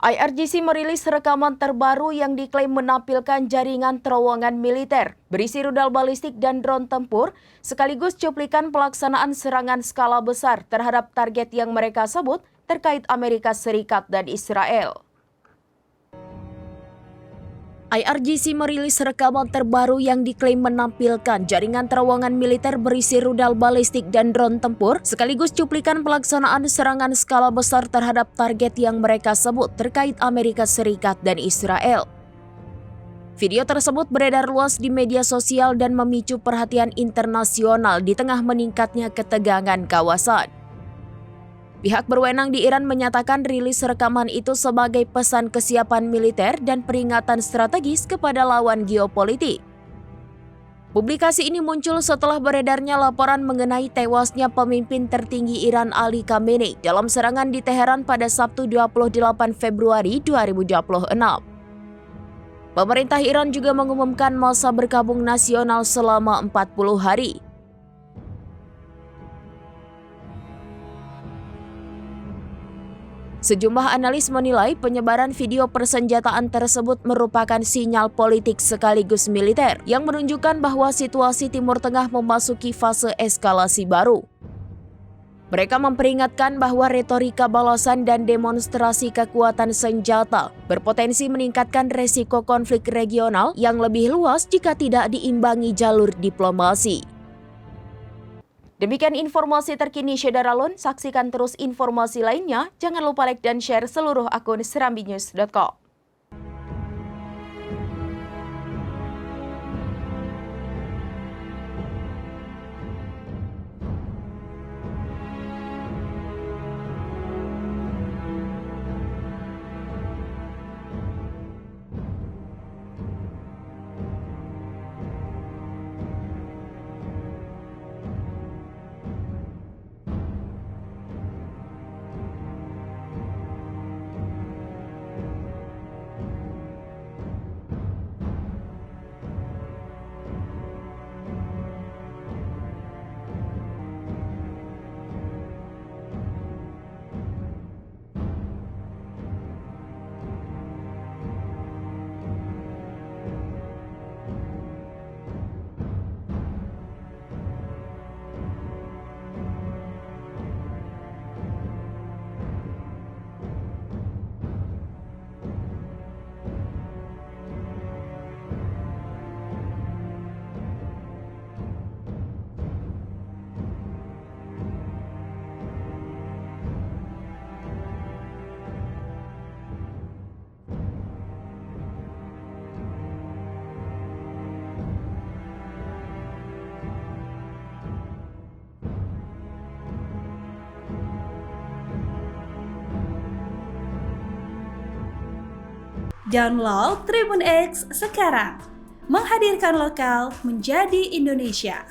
IRGC merilis rekaman terbaru yang diklaim menampilkan jaringan terowongan militer berisi rudal balistik dan drone tempur, sekaligus cuplikan pelaksanaan serangan skala besar terhadap target yang mereka sebut terkait Amerika Serikat dan Israel. IRGC merilis rekaman terbaru yang diklaim menampilkan jaringan terowongan militer berisi rudal balistik dan drone tempur, sekaligus cuplikan pelaksanaan serangan skala besar terhadap target yang mereka sebut terkait Amerika Serikat dan Israel. Video tersebut beredar luas di media sosial dan memicu perhatian internasional di tengah meningkatnya ketegangan kawasan. Pihak berwenang di Iran menyatakan rilis rekaman itu sebagai pesan kesiapan militer dan peringatan strategis kepada lawan geopolitik. Publikasi ini muncul setelah beredarnya laporan mengenai tewasnya pemimpin tertinggi Iran Ali Khamenei dalam serangan di Teheran pada Sabtu 28 Februari 2026. Pemerintah Iran juga mengumumkan masa berkabung nasional selama 40 hari. Sejumlah analis menilai penyebaran video persenjataan tersebut merupakan sinyal politik sekaligus militer yang menunjukkan bahwa situasi Timur Tengah memasuki fase eskalasi baru. Mereka memperingatkan bahwa retorika balasan dan demonstrasi kekuatan senjata berpotensi meningkatkan resiko konflik regional yang lebih luas jika tidak diimbangi jalur diplomasi. Demikian informasi terkini Syederalun, saksikan terus informasi lainnya, jangan lupa like dan share seluruh akun serambinews.com. Download Tribun X sekarang, menghadirkan lokal menjadi Indonesia.